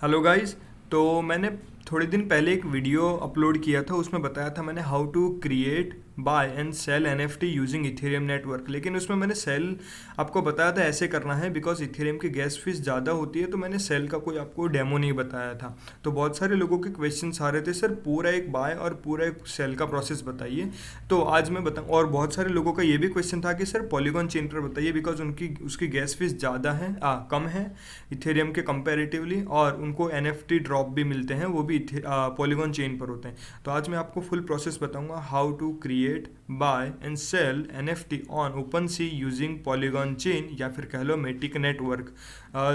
Hello guys. तो मैंने थोड़े दिन पहले एक वीडियो अपलोड किया था, उसमें बताया था मैंने how to create buy and sell NFT using Ethereum network. लेकिन उसमें मैंने सेल आपको बताया था ऐसे करना है, बिकॉज इथेरियम की गैस फीस ज़्यादा होती है, तो मैंने सेल का कोई आपको डेमो नहीं बताया था। तो बहुत सारे लोगों के क्वेश्चंस आ रहे थे, सर पूरा एक बाय और पूरा एक सेल का प्रोसेस बताइए। तो आज मैं बताऊँ, और बहुत सारे लोगों का ये भी क्वेश्चन था कि सर पॉलीगॉन चेन पर बताइए, बिकॉज उनकी उसकी गैस फीस ज़्यादा है, कम है इथेरियम के कंपैरेटिवली, और उनको एनएफटी ड्रॉप भी मिलते हैं, वो भी पॉलीगॉन चेन पर होते हैं। तो आज मैं आपको फुल प्रोसेस बताऊंगा, how to create buy and sell NFT on OpenSea using Polygon chain, या फिर कह लो मेटिक नेटवर्क।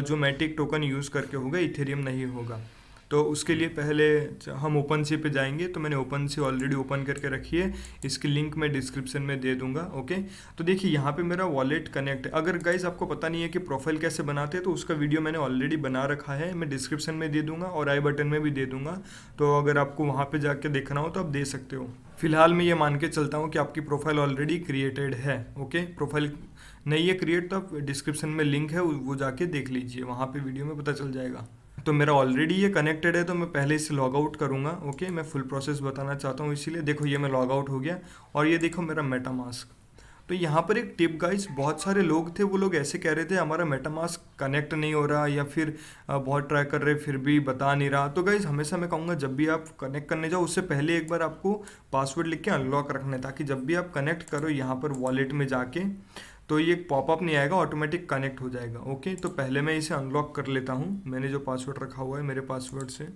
जो मेटिक टोकन यूज़ करके होगा, इथेरियम नहीं होगा। तो उसके लिए पहले हम ओपन सी पे जाएंगे। तो मैंने ओपन सी ऑलरेडी ओपन करके रखी है, इसकी लिंक मैं डिस्क्रिप्शन में दे दूंगा। ओके, तो देखिए यहाँ पे मेरा वॉलेट कनेक्ट है। अगर गाइज आपको पता नहीं है कि प्रोफाइल कैसे बनाते हैं, तो उसका वीडियो मैंने ऑलरेडी बना रखा है, मैं डिस्क्रिप्शन में दे दूंगा और आई बटन में भी दे दूंगा। तो अगर आपको वहाँ पे जाके देखना हो तो आप दे सकते हो। फिलहाल मैं ये मान के चलता हूँ कि आपकी प्रोफाइल ऑलरेडी क्रिएटेड है। ओके, प्रोफाइल नहीं है क्रिएट तो आप डिस्क्रिप्शन में लिंक है, वो जाके देख लीजिए, वहाँ पे वीडियो में पता चल जाएगा। तो मेरा ऑलरेडी ये कनेक्टेड है, तो मैं पहले इसे लॉग आउट करूँगा। ओके, मैं फुल प्रोसेस बताना चाहता हूँ, इसीलिए देखो ये मैं लॉग आउट हो गया। और ये देखो मेरा मेटामास्क। तो यहाँ पर एक टिप गाइस, बहुत सारे लोग थे, वो लोग ऐसे कह रहे थे हमारा मेटामास्क कनेक्ट नहीं हो रहा, या फिर बहुत ट्राई कर रहे फिर भी बता नहीं रहा। तो गाइस हमेशा मैं कहूँगा, जब भी आप कनेक्ट करने जाओ उससे पहले एक बार आपको पासवर्ड लिख के अनलॉक रखना है, ताकि जब भी आप कनेक्ट करो यहाँ पर वॉलेट में जाके, तो ये पॉपअप नहीं आएगा, ऑटोमेटिक कनेक्ट हो जाएगा। ओके, तो पहले मैं इसे अनलॉक कर लेता हूँ, मैंने जो पासवर्ड रखा हुआ है मेरे पासवर्ड से।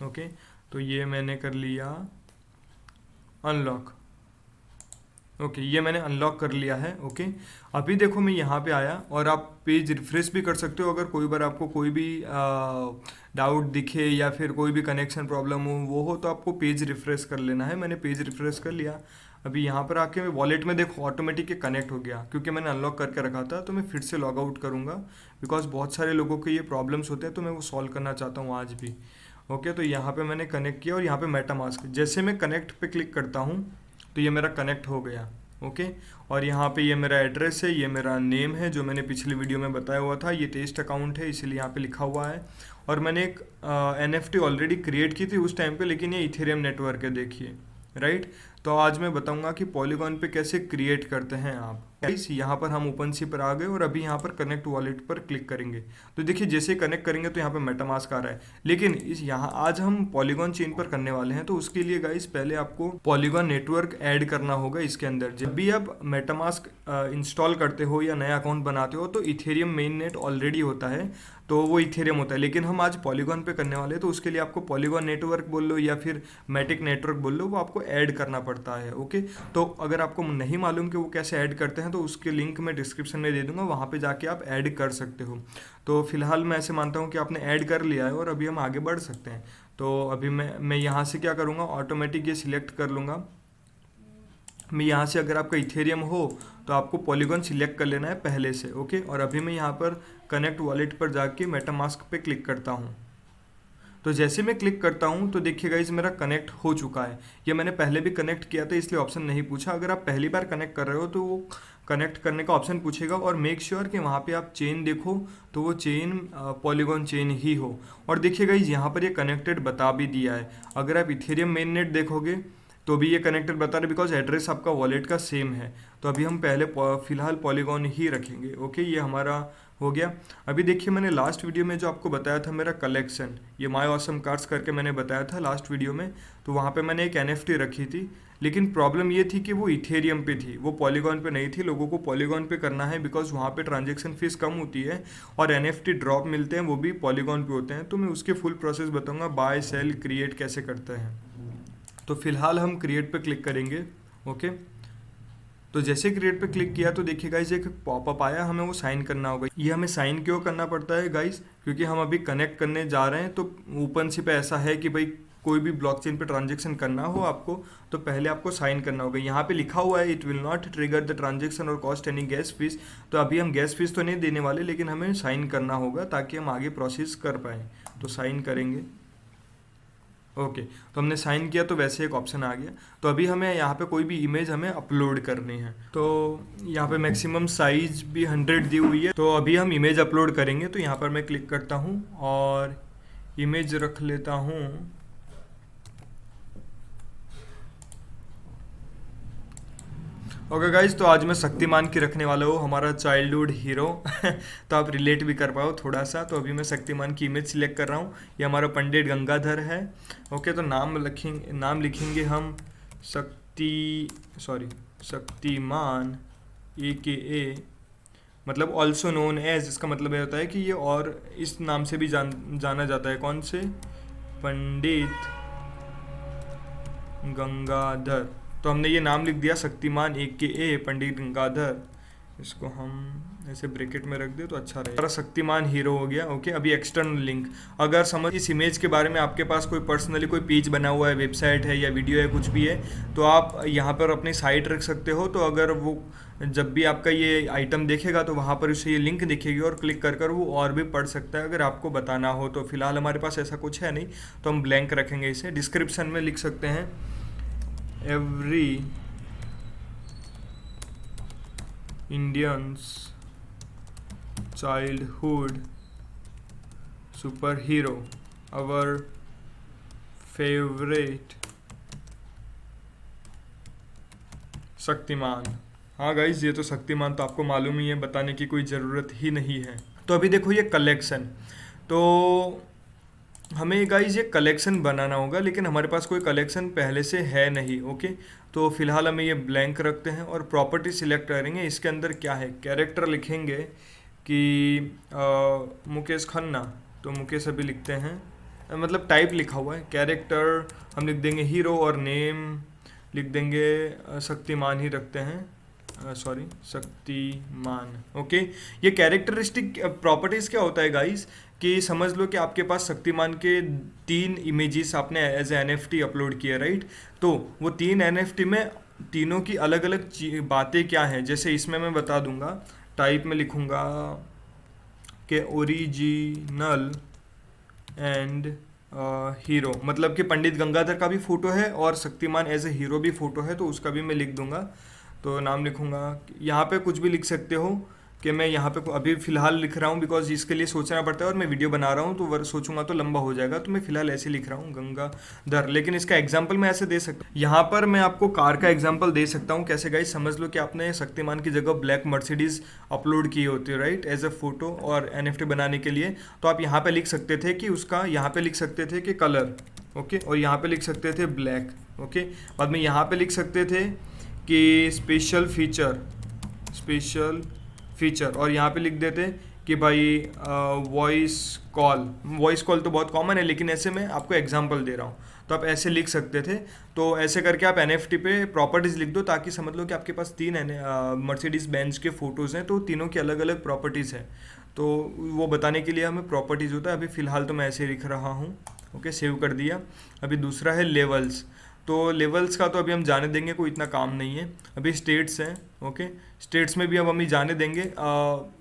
ओके, तो ये मैंने कर लिया अनलॉक। ओके, ये मैंने अनलॉक कर लिया है। ओके, अभी देखो मैं यहाँ पे आया, और आप पेज रिफ्रेश भी कर सकते हो, अगर कोई बार आपको कोई भी डाउट दिखे या फिर कोई भी कनेक्शन प्रॉब्लम हो वो हो, तो आपको पेज रिफ्रेश कर लेना है। मैंने पेज रिफ्रेश कर लिया। अभी यहाँ पर आके मैं वॉलेट में देखो ऑटोमेटिक कनेक्ट हो गया, क्योंकि मैंने अनलॉक करके रखा था। तो मैं फिर से लॉग आउट करूँगा, बिकॉज बहुत सारे लोगों के ये प्रॉब्लम्स होते हैं, तो मैं वो सॉल्व करना चाहता हूँ आज भी। ओके, तो यहाँ पे मैंने कनेक्ट किया, और यहाँ पे मेटामास्क जैसे मैं कनेक्ट पे क्लिक करता हूँ, तो ये मेरा कनेक्ट हो गया। ओके, और यहाँ पे ये मेरा एड्रेस है, ये मेरा नेम है जो मैंने पिछली वीडियो में बताया हुआ था, ये टेस्ट अकाउंट है इसीलिए यहाँ पे लिखा हुआ है। और मैंने एक एनएफटी ऑलरेडी क्रिएट की थी उस टाइम पे, लेकिन ये इथेरियम नेटवर्क है, देखिए। राइट, तो आज मैं बताऊंगा कि पॉलीगॉन पे कैसे क्रिएट करते हैं आप। गाइस यहाँ पर हम ओपन सी पर आ गए, और अभी यहाँ पर कनेक्ट वॉलेट पर क्लिक करेंगे। तो देखिए जैसे कनेक्ट करेंगे तो यहाँ पे मेटामास्क आ रहा है, लेकिन इस यहाँ आज हम पॉलीगॉन चेन पर करने वाले हैं। तो उसके लिए गाइस पहले आपको पॉलीगॉन नेटवर्क ऐड करना होगा इसके अंदर। जब भी आप मेटामास्क इंस्टॉल करते हो या नया अकाउंट बनाते हो, तो इथेरियम मेन नेट ऑलरेडी होता है, तो वो इथेरियम होता है। लेकिन हम आज पॉलीगॉन पे करने वाले हैं, तो उसके लिए आपको पॉलीगॉन नेटवर्क बोल लो या फिर मैटिक नेटवर्क बोल लो, वो आपको ऐड करना पड़ता है। ओके, तो अगर आपको नहीं मालूम कि वो कैसे ऐड करते हैं, तो उसके लिंक मैं डिस्क्रिप्शन में दे दूंगा, वहाँ पे जाके आप ऐड कर सकते हो। तो फिलहाल मैं ऐसे मानता हूँ कि आपने ऐड कर लिया है, और अभी हम आगे बढ़ सकते हैं। तो अभी मैं यहाँ से क्या करूँगा, ऑटोमेटिक ये सिलेक्ट कर लूँगा। मैं यहाँ से, अगर आपका इथेरियम हो तो आपको पॉलीगॉन सिलेक्ट कर लेना है पहले से। ओके, और अभी मैं यहाँ पर कनेक्ट वॉलेट पर जाके मेटामास्क पे क्लिक करता हूँ। तो जैसे मैं क्लिक करता हूँ, तो देखिए गाइज मेरा कनेक्ट हो चुका है। ये मैंने पहले भी कनेक्ट किया था, इसलिए ऑप्शन नहीं पूछा। अगर आप पहली बार कनेक्ट कर रहे हो तो वो कनेक्ट करने का ऑप्शन पूछेगा, और मेक श्योर कि वहाँ पे आप चेन देखो तो वो चेन पॉलीगॉन चेन ही हो। और देखिए गाइज यहाँ पर ये कनेक्टेड बता भी दिया है। अगर आप इथेरियम मेन नेट देखोगे तो भी ये कनेक्टेड बता रहे, बिकॉज एड्रेस आपका वॉलेट का सेम है। तो अभी हम पहले फिलहाल पॉलीगॉन ही रखेंगे। ओके, ये हमारा हो गया। अभी देखिए मैंने लास्ट वीडियो में जो आपको बताया था मेरा कलेक्शन, ये माय ऑसम कार्ड्स करके मैंने बताया था लास्ट वीडियो में, तो वहाँ पे मैंने एक एनएफटी रखी थी। लेकिन प्रॉब्लम ये थी कि वो इथेरियम पे थी, वो पॉलीगॉन पे नहीं थी। लोगों को पॉलीगॉन पे करना है, बिकॉज वहाँ पे ट्रांजेक्शन फीस कम होती है, और एनएफटी ड्रॉप मिलते हैं, वो भी पॉलीगॉन पे होते हैं। तो मैं उसके फुल प्रोसेस बताऊँगा, बाय सेल क्रिएट कैसे करते हैं। तो फिलहाल हम क्रिएट पे क्लिक करेंगे। ओके, तो जैसे क्रिएट पे क्लिक किया, तो देखिए गाइज एक पॉपअप आया, हमें वो साइन करना होगा। ये हमें साइन क्यों करना पड़ता है गाइज, क्योंकि हम अभी कनेक्ट करने जा रहे हैं। तो ओपन सी पे ऐसा है कि भाई कोई भी ब्लॉकचेन पे ट्रांजेक्शन करना हो आपको, तो पहले आपको साइन करना होगा। यहाँ पे लिखा हुआ है, it will not trigger the transaction और कॉस्ट एनी गैस फीस। तो अभी हम गैस फीस तो नहीं देने वाले, लेकिन हमें साइन करना होगा ताकि हम आगे प्रोसेस कर पाएँ। तो साइन करेंगे। ओके, तो हमने साइन किया तो वैसे एक ऑप्शन आ गया। तो अभी हमें यहाँ पे कोई भी इमेज हमें अपलोड करनी है, तो यहाँ पे मैक्सिमम साइज भी 100 दी हुई है। तो अभी हम इमेज अपलोड करेंगे, तो यहाँ पर मैं क्लिक करता हूँ और इमेज रख लेता हूँ। ओके गाइज, तो आज मैं शक्तिमान की रखने वाला हूँ, हमारा चाइल्डहुड हीरो तो आप रिलेट भी कर पाओ थोड़ा सा। तो अभी मैं शक्तिमान की इमेज सिलेक्ट कर रहा हूँ। ये हमारा पंडित गंगाधर है। ओके, तो नाम लिखेंगे हम शक्तिमान AKA, मतलब ऑल्सो नोन एज। इसका मतलब ये होता है कि ये और इस नाम से भी जाना जाता है। कौन से? पंडित गंगाधर। तो हमने ये नाम लिख दिया शक्तिमान AKA पंडित गंगाधर। इसको हम ऐसे ब्रैकेट में रख दे तो अच्छा रहेगा। हमारा शक्तिमान हीरो हो गया। ओके, अभी एक्सटर्नल लिंक, अगर समझ इस इमेज के बारे में आपके पास कोई पर्सनली कोई पेज बना हुआ है, वेबसाइट है या वीडियो है, कुछ भी है, तो आप यहाँ पर अपनी साइट रख सकते हो। तो अगर वो जब भी आपका ये आइटम देखेगा तो वहाँ पर उसे ये लिंक दिखेगी और क्लिक कर कर वो और भी पढ़ सकता है अगर आपको बताना हो तो। फिलहाल हमारे पास ऐसा कुछ है नहीं, तो हम ब्लैंक रखेंगे इसे। डिस्क्रिप्शन में लिख सकते हैं every Indians childhood super hero, our favourite Shaktimaan. हाँ गाइज, ये तो शक्तिमान तो आपको मालूम ही है, बताने की कोई ज़रूरत ही नहीं है। तो अभी देखो ये कलेक्शन, तो हमें गाइज ये कलेक्शन बनाना होगा, लेकिन हमारे पास कोई कलेक्शन पहले से है नहीं। ओके, तो फिलहाल हमें ये ब्लैंक रखते हैं और प्रॉपर्टी सिलेक्ट करेंगे। इसके अंदर क्या है, कैरेक्टर लिखेंगे कि मुकेश खन्ना, तो मुकेश अभी लिखते हैं, मतलब टाइप लिखा हुआ है। कैरेक्टर हम लिख देंगे हीरो और नेम लिख देंगे शक्तिमान ही रखते हैं, शक्तिमान। ओके, ये कैरेक्टरिस्टिक प्रॉपर्टीज़ क्या होता है गाइस, कि समझ लो कि आपके पास शक्तिमान के 3 इमेजेस आपने एज ए NFT अपलोड किए, राइट। तो वो 3 NFT में तीनों की अलग अलग बातें क्या हैं, जैसे इसमें मैं बता दूंगा। टाइप में लिखूंगा कि ओरिजिनल एंड हीरो, मतलब कि पंडित गंगाधर का भी फ़ोटो है और शक्तिमान एज ए हीरो भी फ़ोटो है, तो उसका भी मैं लिख दूंगा। तो नाम लिखूंगा, यहाँ पे कुछ भी लिख सकते हो कि मैं यहाँ पे अभी फ़िलहाल लिख रहा हूँ बिकॉज इसके लिए सोचना पड़ता है और मैं वीडियो बना रहा हूँ, तो सोचूंगा तो लंबा हो जाएगा, तो मैं फ़िलहाल ऐसे लिख रहा हूँ गंगाधर। लेकिन इसका एग्जाम्पल मैं ऐसे दे सकता हूँ। यहाँ पर मैं आपको कार का एग्जाम्पल दे सकता हूँ। कैसे गाइस, समझ लो कि आपने शक्तिमान की जगह ब्लैक मर्सिडीज़ अपलोड की होती है, राइट, एज ए फ़ोटो और NFT बनाने के लिए। तो आप यहाँ पर लिख सकते थे कि उसका, यहाँ पर लिख सकते थे कि कलर, ओके, और यहाँ पर लिख सकते थे ब्लैक, ओके। बाद में यहाँ पर लिख सकते थे कि स्पेशल फीचर, और यहाँ पे लिख देते कि भाई वॉइस कॉल तो बहुत कॉमन है, लेकिन ऐसे मैं आपको एग्जांपल दे रहा हूँ, तो आप ऐसे लिख सकते थे। तो ऐसे करके आप NFT पे प्रॉपर्टीज़ लिख दो, ताकि समझ लो कि आपके पास 3 मर्सिडीज़ बेंज के फ़ोटोज़ हैं, तो तीनों की अलग अलग प्रॉपर्टीज़ हैं। तो वो बताने के लिए हमें प्रॉपर्टीज़ होता है। अभी फ़िलहाल तो मैं ऐसे ही लिख रहा हूँ। ओके, सेव कर दिया। अभी दूसरा है लेवल्स, तो लेवल्स का तो अभी हम जाने देंगे, कोई इतना काम नहीं है। अभी स्टेट्स हैं, ओके, स्टेट्स में भी अब हम ही जाने देंगे।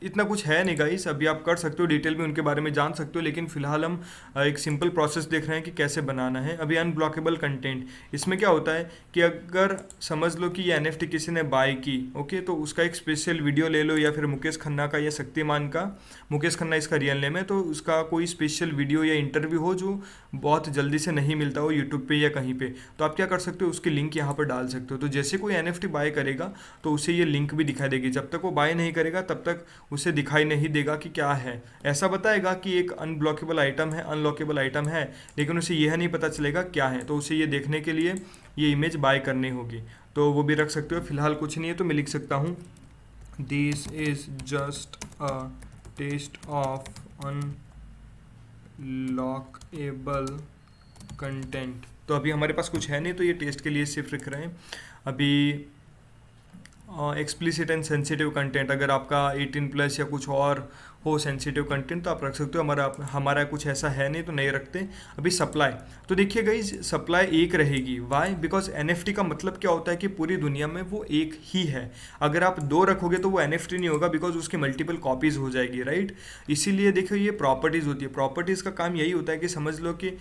इतना कुछ है नहीं गाइस, अभी आप कर सकते हो, डिटेल में उनके बारे में जान सकते हो, लेकिन फिलहाल हम एक सिंपल प्रोसेस देख रहे हैं कि कैसे बनाना है। अभी अनब्लॉकेबल कंटेंट, इसमें क्या होता है कि अगर समझ लो कि ये NFT किसी ने बाय की, ओके, तो उसका एक स्पेशल वीडियो ले लो, या फिर मुकेश खन्ना का या शक्तिमान का, मुकेश खन्ना इसका रियल नेम है, तो उसका कोई स्पेशल वीडियो या इंटरव्यू हो जो बहुत जल्दी से नहीं मिलता हो यूट्यूब पे या कहीं पे, तो आप क्या कर सकते हो, उसकी लिंक यहाँ पर डाल सकते हो। तो जैसे कोई NFT बाय करेगा तो उसे ये लिंक भी दिखाई देगी। जब तक वो बाय नहीं करेगा तब तक उसे दिखाई नहीं देगा कि क्या है। ऐसा बताएगा कि एक अनब्लॉकेबल आइटम है, लेकिन उसे यह नहीं पता चलेगा क्या है। तो उसे ये देखने के लिए ये इमेज बाय करनी होगी, तो वो भी रख सकते हो। फिलहाल कुछ नहीं है, तो मैं लिख सकता हूँ this is just a test of unlockable content. तो अभी हमारे पास कुछ है नहीं, तो ये टेस्ट के लिए सिर्फ लिख रहे हैं। अभी एक्सप्लिसिट एंड सेंसिटिव कंटेंट, अगर आपका 18+ या कुछ और हो सेंसिटिव कंटेंट तो आप रख सकते हो। हमारा कुछ ऐसा है नहीं, तो नहीं रखते। अभी सप्लाई, तो देखिए गाइस, सप्लाई एक रहेगी। वाई? बिकॉज NFT का मतलब क्या होता है कि पूरी दुनिया में वो एक ही है। अगर आप 2 रखोगे तो वो NFT नहीं होगा, बिकॉज उसकी मल्टीपल कॉपीज़ हो जाएगी, राइट। इसीलिए देखिए ये प्रॉपर्टीज़ होती है। प्रॉपर्टीज़ का काम यही होता है कि समझ लो कि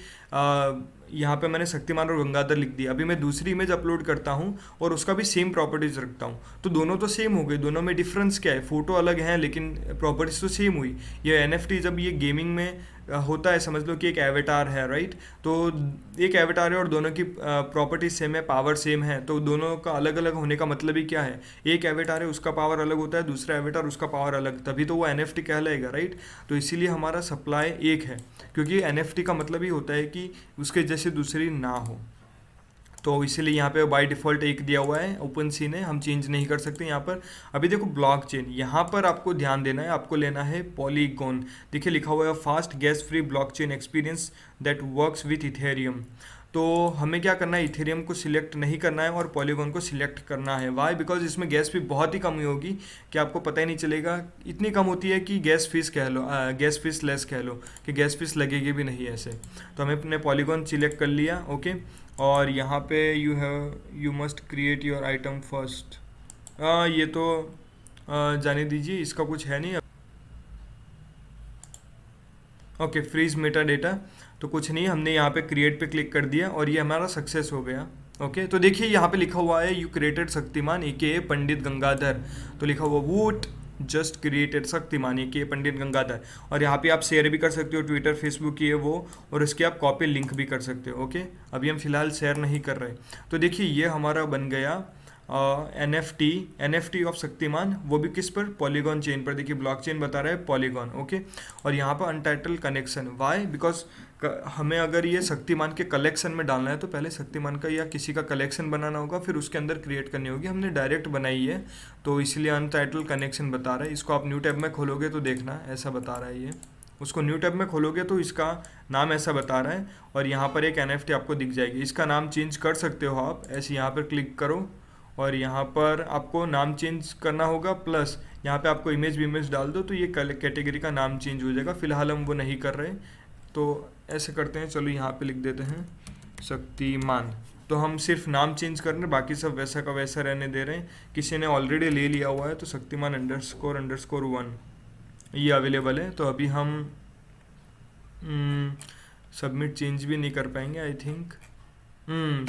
यहाँ पे मैंने शक्तिमान और गंगाधर लिख दिया। अभी मैं दूसरी इमेज अपलोड करता हूँ और उसका भी सेम प्रॉपर्टीज रखता हूँ, तो दोनों तो सेम हो गए, दोनों में डिफरेंस क्या है, फोटो अलग है लेकिन प्रॉपर्टीज तो सेम हुई। ये एनएफटी जब ये गेमिंग में होता है, समझ लो कि एक एवेटार है, राइट। तो एक एवेटार है और दोनों की प्रॉपर्टीज सेम है, पावर सेम है, तो दोनों का अलग अलग होने का मतलब ही क्या है, एक एवेटार है उसका पावर अलग होता है, दूसरा एवेटार उसका पावर अलग, तभी तो वो एनएफटी कहलाएगा, राइट। तो इसीलिए हमारा सप्लाई एक है, क्योंकि एनएफटी का मतलब ही होता है कि उसके जैसे दूसरी ना हो। तो इसीलिए यहाँ पे बाय डिफ़ॉल्ट एक दिया हुआ है, ओपन सी ने, हम चेंज नहीं कर सकते यहाँ पर। अभी देखो ब्लॉकचेन, यहाँ पर आपको ध्यान देना है, आपको लेना है पॉलीगॉन। देखिए लिखा हुआ है fast gas free blockchain experience that works with Ethereum. तो हमें क्या करना है, इथेरियम को सिलेक्ट नहीं करना है और पॉलीगॉन को सिलेक्ट करना है। वाई? बिकॉज इसमें गैस फी बहुत ही कम हुई होगी कि आपको पता ही नहीं चलेगा, इतनी कम होती है कि गैस फीस कह लो, गैस फीस लेस कह लो, कि गैस फीस लगेगी भी नहीं ऐसे। तो हमें अपने पॉलीगॉन सिलेक्ट कर लिया, ओके। और यहाँ पे you must create your item first. ये तो जाने दीजिए, इसका कुछ है नहीं। ओके, फ्रीज मेटा डेटा, तो कुछ नहीं, हमने यहाँ पे क्रिएट पे क्लिक कर दिया और ये हमारा सक्सेस हो गया। ओके, तो देखिए यहाँ पे लिखा हुआ है यू क्रिएटेड शक्तिमान ए पंडित गंगाधर। तो लिखा हुआ वूट जस्ट क्रिएटेड शक्तिमान ए पंडित गंगाधर। और यहाँ पे आप शेयर भी कर सकते हो, ट्विटर फेसबुक की है वो, और इसके आप कॉपी लिंक भी कर सकते हो। ओके, अभी हम फिलहाल शेयर नहीं कर रहे। तो देखिए ये हमारा बन गया एनएफटी ऑफ शक्तिमान, वो भी किस पर, पॉलीगॉन चेन पर। देखिए ब्लॉकचेन बता रहा है पॉलीगॉन, ओके। और यहाँ पर अनटाइटल्ड कनेक्शन, वाई? बिकॉज हमें अगर ये शक्तिमान के कलेक्शन में डालना है तो पहले शक्तिमान का या किसी का कलेक्शन बनाना होगा, फिर उसके अंदर क्रिएट करनी होगी। हमने डायरेक्ट बनाई है तो इसलिए अनटाइटल्ड कनेक्शन बता रहा है। इसको आप न्यू टैब में खोलोगे तो देखना ऐसा बता रहा है ये, उसको न्यू टैब में खोलोगे तो इसका नाम ऐसा बता रहा है। और यहाँ पर एक एनएफटी आपको दिख जाएगी, इसका नाम चेंज कर सकते हो आप, ऐसे यहाँ पर क्लिक करो और यहाँ पर आपको नाम चेंज करना होगा, प्लस यहाँ पे आपको इमेज डाल दो तो ये कैटेगरी का नाम चेंज हो जाएगा। फिलहाल हम वो नहीं कर रहे, तो ऐसे करते हैं, चलो यहाँ पे लिख देते हैं शक्तिमान। तो हम सिर्फ नाम चेंज कर रहे हैं, बाकी सब वैसा का वैसा रहने दे रहे हैं। किसी ने ऑलरेडी ले लिया हुआ है तो शक्तिमान __1 ये अवेलेबल है। तो अभी हम सबमिट चेंज भी नहीं कर पाएंगे आई थिंक।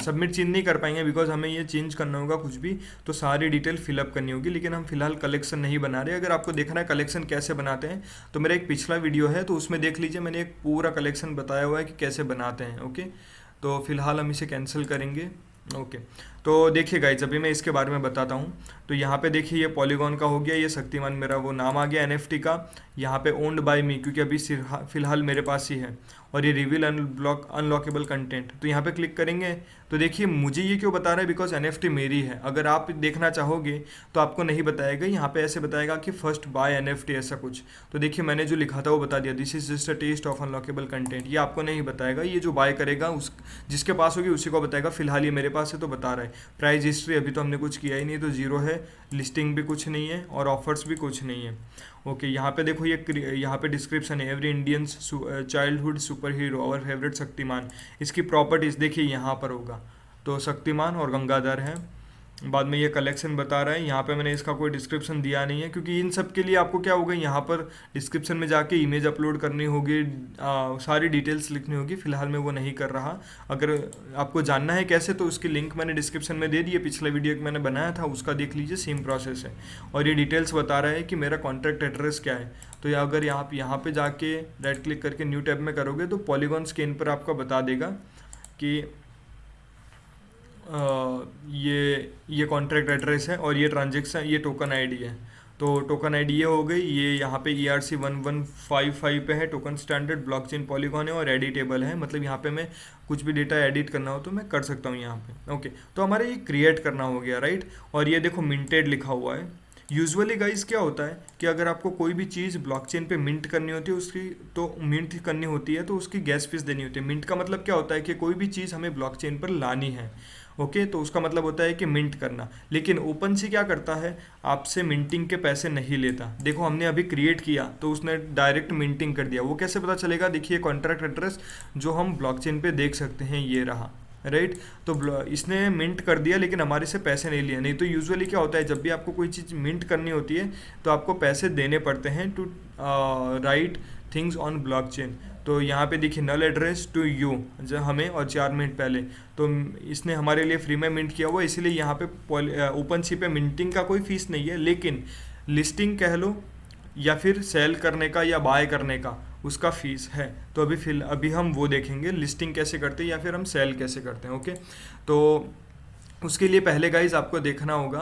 सबमिट चेंज नहीं कर पाएंगे बिकॉज हमें ये चेंज करना होगा कुछ भी, तो सारी डिटेल फिलअप करनी होगी। लेकिन हम फिलहाल कलेक्शन नहीं बना रहे। अगर आपको देखना है कलेक्शन कैसे बनाते हैं तो मेरा एक पिछला वीडियो है, तो उसमें देख लीजिए, मैंने एक पूरा कलेक्शन बताया हुआ है कि कैसे बनाते हैं। ओके, तो फिलहाल हम इसे कैंसिल करेंगे। ओके, तो देखिए गाइज, अभी मैं इसके बारे में बताता हूँ। तो यहाँ पे देखिए ये पॉलीगॉन का हो गया, ये शक्तिमान मेरा वो नाम आ गया एनएफटी का। यहाँ पे ओन्ड बाय मी क्योंकि अभी फिलहाल मेरे पास ही है। और ये रिवील अनलॉकेबल कंटेंट, तो यहाँ पे क्लिक करेंगे तो देखिए मुझे ये क्यों बता रहा है, बिकॉज एनएफटी मेरी है। अगर आप देखना चाहोगे तो आपको नहीं बताएगा, यहाँ पे ऐसे बताएगा कि फर्स्ट बाय एनएफटी ऐसा कुछ। तो देखिए मैंने जो लिखा था वो बता दिया, this is just a test of unlockable content. ये आपको नहीं बताएगा, ये जो बाय करेगा उस जिसके पास होगी उसी को बताएगा। फिलहाल ये मेरे पास है तो बता रहा है। प्राइस हिस्ट्री अभी तो हमने कुछ किया ही नहीं, तो जीरो है। लिस्टिंग भी कुछ नहीं है और ऑफर्स भी कुछ नहीं है। ओके, यहाँ पे देखो ये यहाँ पे डिस्क्रिप्शन है, every Indians childhood super hero और फेवरेट शक्तिमान। इसकी प्रॉपर्टीज़ देखिए यहाँ पर होगा, तो शक्तिमान और गंगाधर है। बाद में ये कलेक्शन बता रहा है, यहाँ पे मैंने इसका कोई डिस्क्रिप्शन दिया नहीं है क्योंकि इन सब के लिए आपको क्या होगा, यहाँ पर डिस्क्रिप्शन में जाके इमेज अपलोड करनी होगी, सारी डिटेल्स लिखनी होगी। फिलहाल मैं वो नहीं कर रहा। अगर आपको जानना है कैसे तो उसकी लिंक मैंने डिस्क्रिप्शन में दे दी है। पिछला वीडियो एक मैंने बनाया था उसका देख लीजिए, सेम प्रोसेस है। और ये डिटेल्स बता रहा है कि मेरा कॉन्टैक्ट एड्रेस क्या है। तो अगर आप यहाँ पर जाके राइट क्लिक करके न्यू टैब में करोगे तो पॉलीगॉन स्कैन पर आपका बता देगा कि ये कॉन्ट्रैक्ट एड्रेस है और ये ट्रांजेक्शन, ये टोकन आईडी है। तो टोकन आईडी ये हो गई, ये यहाँ पे ERC1155 पे है, टोकन स्टैंडर्ड ब्लॉकचेन पॉलीगॉन है और एडिटेबल है। मतलब यहाँ पे मैं कुछ भी डेटा एडिट करना हो तो मैं कर सकता हूँ यहाँ पे। ओके, तो हमारे ये क्रिएट करना हो गया, राइट। और ये देखो मिंटेड लिखा हुआ है। यूजुअली गाइस क्या होता है कि अगर आपको कोई भी चीज़ ब्लॉकचेन पे मिंट करनी होती है, उसकी तो मिंट करनी होती है तो उसकी गैस फीस देनी होती है। मिंट का मतलब क्या होता है कि कोई भी चीज़ हमें ब्लॉकचेन पर लानी है, ओके, तो उसका मतलब होता है कि मिंट करना। लेकिन ओपन सी क्या करता है, आपसे मिंटिंग के पैसे नहीं लेता। देखो हमने अभी क्रिएट किया तो उसने डायरेक्ट मिंटिंग कर दिया। वो कैसे पता चलेगा, देखिए कॉन्ट्रैक्ट एड्रेस जो हम ब्लॉकचेन पे देख सकते हैं ये रहा, राइट। तो इसने मिंट कर दिया लेकिन हमारे से पैसे नहीं लिए। नहीं तो यूजुअली क्या होता है, जब भी आपको कोई चीज़ मिंट करनी होती है तो आपको पैसे देने पड़ते हैं to write things on blockchain. तो यहाँ पे देखिए नल एड्रेस टू यू जो हमें और 4 मिनट पहले, तो इसने हमारे लिए फ्री में मिंट किया हुआ, इसीलिए यहाँ पे ओपनसी पे मिंटिंग का कोई फीस नहीं है, लेकिन लिस्टिंग कह लो या फिर सेल करने का या बाय करने का उसका फीस है। तो अभी हम वो देखेंगे लिस्टिंग कैसे करते हैं या फिर हम सेल कैसे करते हैं। ओके, तो उसके लिए पहले गाइज आपको देखना होगा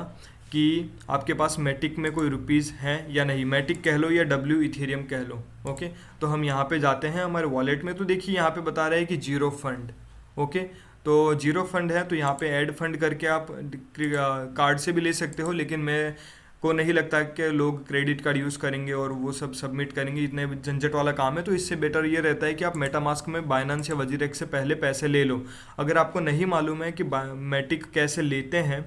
कि आपके पास मैटिक में कोई रुपीज़ हैं या नहीं, मैटिक कह लो या डब्ल्यू इथेरियम कह लो। ओके, तो हम यहाँ पे जाते हैं हमारे वॉलेट में, तो देखिए यहाँ पे बता रहा है कि जीरो फंड। ओके, तो जीरो फंड है, तो यहाँ पे ऐड फंड करके आप कार्ड से भी ले सकते हो, लेकिन मैं को नहीं लगता कि लोग क्रेडिट कार्ड यूज़ करेंगे और वो सब सबमिट करेंगे, इतने झंझट वाला काम है। तो इससे बेटर ये रहता है कि आप मेटामास्क में बाइनेंस या वजीरेक्स से पहले पैसे ले लो। अगर आपको नहीं मालूम है कि मैटिक कैसे लेते हैं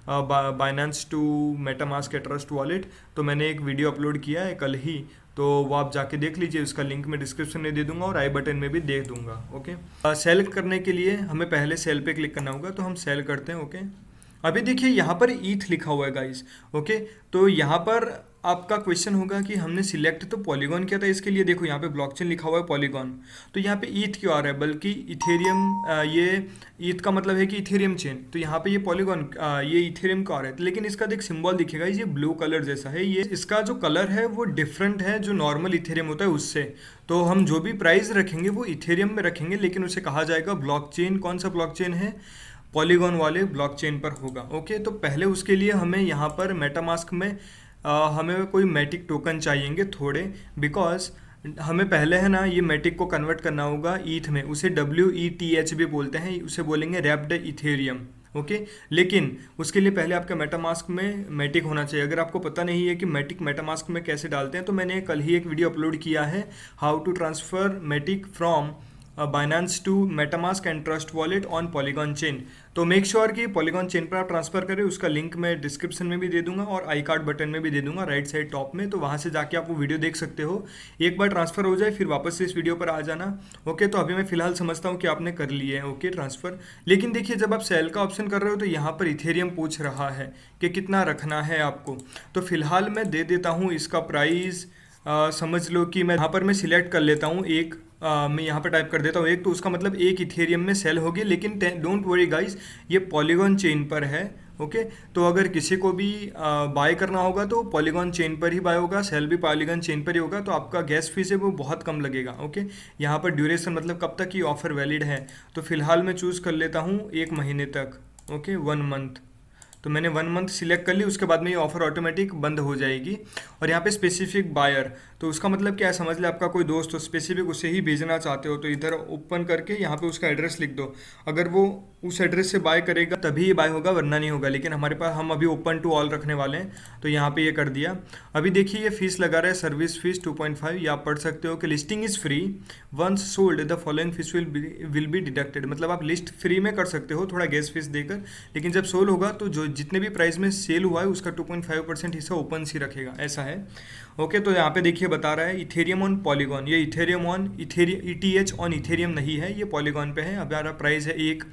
बाइनेंस टू मेटामास्क के ट्रस्ट वॉलेट, तो मैंने एक वीडियो अपलोड किया है कल ही, तो वो आप जाके देख लीजिए, उसका लिंक मैं डिस्क्रिप्शन में दे दूंगा और आई बटन में भी दे दूंगा। ओके, सेल करने के लिए हमें पहले सेल पे क्लिक करना होगा, तो हम सेल करते हैं। ओके, अभी देखिए यहाँ पर ईथ लिखा हुआ है गाइस। ओके, तो यहाँ पर आपका क्वेश्चन होगा कि हमने सिलेक्ट तो पॉलीगॉन किया था, इसके लिए देखो यहाँ पे ब्लॉकचेन लिखा हुआ है पॉलीगॉन, तो यहाँ पे ईथ क्यों आ रहा है, बल्कि इथेरियम, ये ईथ का मतलब है कि इथेरियम चेन, तो यहाँ पे ये पॉलीगॉन ये इथेरियम का आ रहा है, लेकिन इसका देख सिंबल दिखेगा ये ब्लू कलर जैसा है, ये इसका जो कलर है वो डिफरेंट है जो नॉर्मल इथेरियम होता है उससे। तो हम जो भी प्राइस रखेंगे वो इथेरियम में रखेंगे, लेकिन उसे कहा जाएगा ब्लॉकचेन। कौन सा ब्लॉकचेन है, पॉलीगॉन वाले ब्लॉकचेन पर होगा। ओके, तो पहले उसके लिए हमें यहाँ पर मेटामास्क में हमें कोई मैटिक टोकन चाहिएंगे थोड़े, बिकॉज हमें पहले है ना ये मैटिक को कन्वर्ट करना होगा ईथ में, उसे WETH भी बोलते हैं, उसे बोलेंगे रैप्ड इथेरियम। ओके, लेकिन उसके लिए पहले आपके मेटामास्क में मैटिक होना चाहिए। अगर आपको पता नहीं है कि मैटिक मेटामास्क में कैसे डालते हैं, तो मैंने कल ही एक वीडियो अपलोड किया है, how to transfer Matic from Binance to MetaMask and Trust Wallet on Polygon chain. तो मेक श्योर कि पॉलीगॉन चेन पर आप ट्रांसफर करें, उसका लिंक मैं डिस्क्रिप्शन में भी दे दूंगा और आई कार्ड बटन में भी दे दूंगा राइट साइड टॉप में, तो वहां से जाके आप वो वीडियो देख सकते हो। एक बार ट्रांसफर हो जाए फिर वापस से इस वीडियो पर आ जाना। ओके, तो अभी मैं फिलहाल समझता हूँ कि आपने कर लिए हैं ओके ट्रांसफर, लेकिन देखिए जब आप सेल का ऑप्शन कर रहे हो तो यहाँ पर इथेरियम पूछ रहा है कि कितना रखना है आपको, तो फिलहाल मैं दे देता हूँ इसका प्राइस, समझ लो कि मैं यहाँ पर मैं सिलेक्ट कर लेता हूँ एक, मैं यहाँ पर टाइप कर देता हूँ एक, तो उसका मतलब एक इथेरियम में सेल होगी, लेकिन डोंट वरी गाइस ये पॉलीगॉन चेन पर है। ओके, तो अगर किसी को भी बाय करना होगा तो पॉलीगॉन चेन पर ही बाय होगा, सेल भी पॉलीगॉन चेन पर ही होगा, तो आपका गैस फीस है वो बहुत कम लगेगा। ओके, यहाँ पर ड्यूरेशन मतलब कब तक ये ऑफर वैलिड है, तो फिलहाल मैं चूज़ कर लेता हूँ 1 महीने तक। ओके, 1 मंथ, तो मैंने 1 मंथ सिलेक्ट कर ली, उसके बाद में ये ऑफर ऑटोमेटिक बंद हो जाएगी। और यहाँ पे स्पेसिफिक बायर, तो उसका मतलब क्या है, समझ ले आपका कोई दोस्त हो स्पेसिफिक उसे ही भेजना चाहते हो, तो इधर ओपन करके यहाँ पे उसका एड्रेस लिख दो, अगर वो उस एड्रेस से बाय करेगा तभी ये बाय होगा वरना नहीं होगा, लेकिन हमारे पास हम अभी ओपन टू ऑल रखने वाले हैं, तो यहाँ पे ये कर दिया। अभी देखिए ये फीस लगा रहा है सर्विस फीस 2.5, ये आप पढ़ सकते हो कि listing is free, once sold the following fees will be deducted, मतलब आप लिस्ट फ्री में कर सकते हो थोड़ा गैस फीस देकर, लेकिन जब सोल होगा तो जो जितने भी प्राइस में सेल हुआ है उसका 2.5% हिस्सा ओपन सी रखेगा, ऐसा है। ओके, तो यहाँ पे देखिए बता रहा है इथेरियम ऑन पॉलीगॉन, ये Ethereum on ETH on Ethereum नहीं है, ये पॉलीगॉन पे है। अब हमारा प्राइस है 1,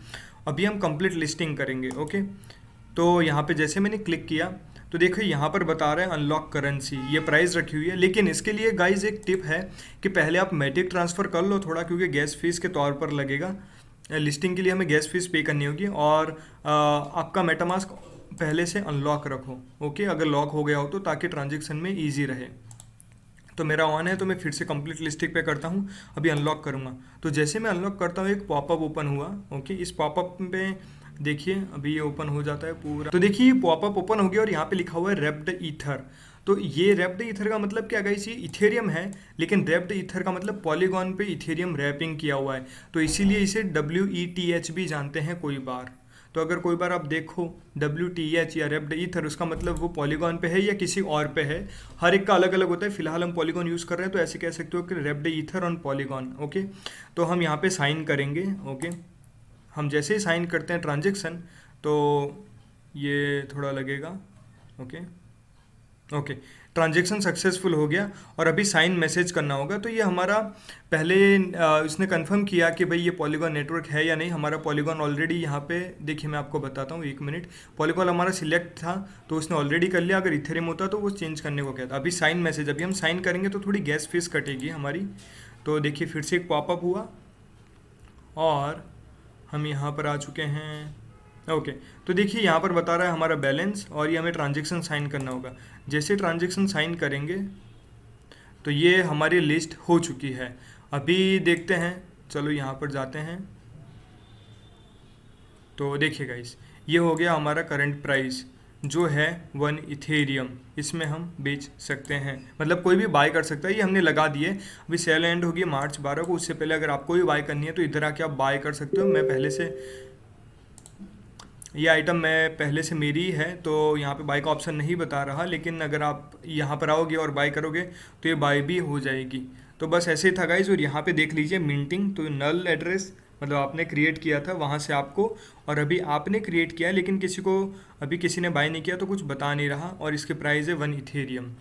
अभी हम कंप्लीट लिस्टिंग करेंगे। ओके, तो यहाँ पे जैसे मैंने क्लिक किया तो देखो यहाँ पर बता रहा है अनलॉक करेंसी, ये प्राइस रखी हुई है, लेकिन इसके लिए गाइज एक टिप है कि पहले आप मैटिक ट्रांसफ़र कर लो थोड़ा, क्योंकि गैस फीस के तौर पर लगेगा, लिस्टिंग के लिए हमें गैस फीस पे करनी होगी, और आपका मेटामास्क पहले से अनलॉक रखो। ओके, अगर लॉक हो गया हो तो, ताकि ट्रांजेक्शन में ईजी रहे। तो मेरा ऑन है तो मैं फिर से कंप्लीट लिस्टिंग पे करता हूँ, अभी अनलॉक करूँगा। तो जैसे मैं अनलॉक करता हूँ एक पॉपअप ओपन हुआ। ओके, इस पॉपअप पे देखिए अभी ये ओपन हो जाता है पूरा, तो देखिए ये पॉपअप ओपन हो गया और यहाँ पे लिखा हुआ है रैप्ड ईथर। तो ये रैप्ड ईथर का मतलब क्या गाइस, ये इथेरियम है, लेकिन रैप्ड ईथर का मतलब पॉलीगॉन पे इथेरियम रैपिंग किया हुआ है, तो इसीलिए इसे WETH भी जानते हैं कोई बार। तो अगर कोई बार आप देखो WTH या रैप्ड ईथर, उसका मतलब वो पॉलीगॉन पे है या किसी और पे है, हर एक का अलग अलग होता है। फिलहाल हम पॉलीगॉन यूज़ कर रहे हैं, तो ऐसे कह सकते हो कि wrapped ether on polygon. Okay, तो हम यहाँ पे साइन करेंगे। ओके, हम जैसे ही साइन करते हैं ट्रांजेक्शन, तो ये थोड़ा लगेगा। ओके, ट्रांजेक्शन सक्सेसफुल हो गया और अभी साइन मैसेज करना होगा। तो ये हमारा पहले उसने कंफर्म किया कि भाई ये पॉलीगॉन नेटवर्क है या नहीं। हमारा पॉलीगॉन ऑलरेडी यहाँ पे देखिए, मैं आपको बताता हूँ 1 मिनट। पॉलीगॉन हमारा सिलेक्ट था तो उसने ऑलरेडी कर लिया, अगर इथेरियम होता तो वो चेंज करने को कहता। अभी साइन मैसेज, अभी हम साइन करेंगे तो थोड़ी गैस फीस कटेगी हमारी, तो देखिए फिर से एक पॉपअप हुआ और हम यहाँ पर आ चुके हैं। ओके, तो देखिए यहाँ पर बता रहा है हमारा बैलेंस और ये हमें ट्रांजेक्शन साइन करना होगा। जैसे ट्रांजेक्शन साइन करेंगे तो ये हमारी लिस्ट हो चुकी है। अभी देखते हैं, चलो यहाँ पर जाते हैं। तो देखिए गाइस, ये हो गया हमारा करंट प्राइस जो है 1 इथेरियम। इसमें हम बेच सकते हैं, मतलब कोई भी बाय कर सकता है। ये हमने लगा दिए। अभी सेल एंड होगी मार्च 12 को, उससे पहले अगर आपको भी बाय करनी है तो इधर आके आप बाय कर सकते हो। मैं पहले से ये आइटम मैं पहले से मेरी ही है तो यहाँ पे बाय का ऑप्शन नहीं बता रहा, लेकिन अगर आप यहाँ पर आओगे और बाय करोगे तो ये बाय भी हो जाएगी। तो बस ऐसे ही था गाइज। और यहाँ पे देख लीजिए मिंटिंग, तो नल एड्रेस मतलब आपने क्रिएट किया था वहाँ से आपको, और अभी आपने क्रिएट किया लेकिन किसी को अभी किसी ने बाय नहीं किया तो कुछ बता नहीं रहा, और इसके प्राइस है 1 इथेरियम।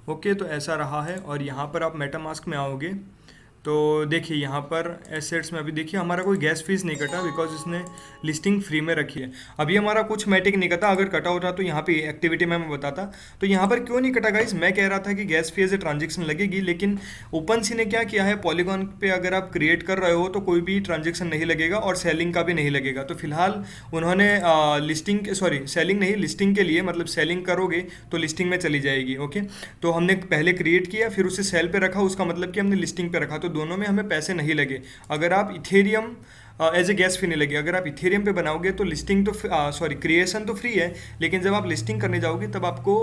ओके, तो ऐसा रहा है। और यहाँ पर आप मेटामास्क में आओगे तो देखिए यहाँ पर एसेट्स में अभी देखिए हमारा कोई गैस फीस नहीं कटा, बिकॉज इसने लिस्टिंग फ्री में रखी है। अभी हमारा कुछ मैटिक नहीं कटा, अगर कटा होता तो यहाँ पे एक्टिविटी में मैं बताता। तो यहाँ पर क्यों नहीं कटा गाइस, मैं कह रहा था कि gas fee as a transaction लगेगी, लेकिन ओपन सी ने क्या किया है, पॉलीगॉन पे अगर आप क्रिएट कर रहे हो तो कोई भी ट्रांजेक्शन नहीं लगेगा और सेलिंग का भी नहीं लगेगा। तो फिलहाल उन्होंने सेलिंग नहीं, लिस्टिंग के लिए, मतलब सेलिंग करोगे तो लिस्टिंग में चली जाएगी। ओके, तो हमने पहले क्रिएट किया फिर उसे सेल पे रखा, उसका मतलब कि हमने लिस्टिंग पे रखा, तो दोनों में हमें पैसे नहीं लगे। अगर आप इथेरियम एज ए गैस फी नहीं लगी। अगर आप इथेरियम पे बनाओगे तो लिस्टिंग तो क्रिएशन तो फ्री है, लेकिन जब आप लिस्टिंग करने जाओगे तब आपको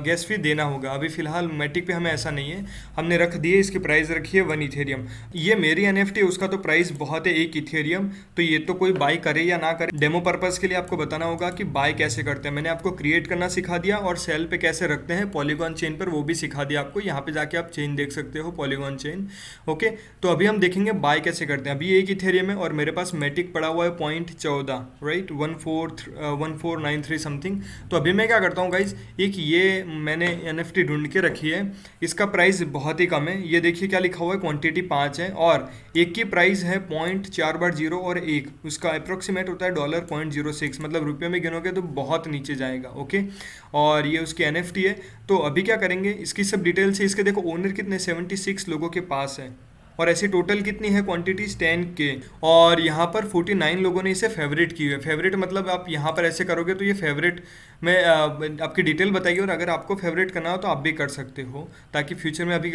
गैस फी देना होगा। अभी फिलहाल मैटिक पे हमें ऐसा नहीं है, हमने रख दिए, इसकी प्राइस रखी है 1 इथेरियम। ये मेरी एनएफटी है, उसका तो प्राइस बहुत है 1 इथेरियम। तो ये तो कोई बाय करे या ना करे, डेमो पर्पज़ के लिए आपको बताना होगा कि बाय कैसे करते हैं। मैंने आपको क्रिएट करना सिखा दिया और सेल पे कैसे रखते हैं पॉलीगॉन चेन पर, वो भी सिखा दिया आपको। यहाँ पे जाके आप चेन देख सकते हो, पॉलीगॉन चेन। ओके, तो अभी हम देखेंगे बाय कैसे करते हैं। अभी 1 इथेरियम है और मेरे पास मैटिक पड़ा हुआ है 0.14, राइट, 1493 समथिंग। तो अभी मैं क्या करता हूँ गाइज, एक ये मैंने एनएफटी ढूंढ के रखी है, इसका प्राइस बहुत ही कम है। ये देखिए क्या लिखा हुआ है, क्वांटिटी 5 है और एक की प्राइस है 0.4/0 और एक उसका अप्रोक्सीमेट होता है $0.06, मतलब रुपये में गिनोगे तो बहुत नीचे जाएगा। ओके, और ये उसकी एनएफटी है। तो अभी क्या करेंगे, इसकी सब डिटेल्स है। इसके देखो ओनर कितने 76 लोगों के पास है, और ऐसी टोटल कितनी है क्वांटिटीज 10K, और यहाँ पर 49 लोगों ने इसे फेवरेट की हुई है। फेवरेट मतलब आप यहाँ पर ऐसे करोगे तो ये फेवरेट में आपकी डिटेल बताएगी, और अगर आपको फेवरेट करना हो तो आप भी कर सकते हो, ताकि फ्यूचर में अभी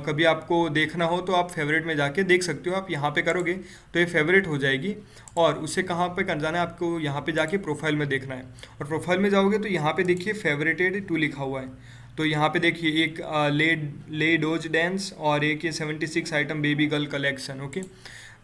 कभी आपको देखना हो तो आप फेवरेट में जाके देख सकते हो। आप यहाँ पे करोगे तो ये फेवरेट हो जाएगी, और उसे कहाँ पे कर जाना है आपको, यहाँ पे जाके प्रोफाइल में देखना है, और प्रोफाइल में जाओगे तो यहाँ पे देखिए फेवरेटेड 2 लिखा हुआ है। तो यहाँ पे देखिए एक ले डोज डांस और एक ये 76 item baby girl collection. Okay,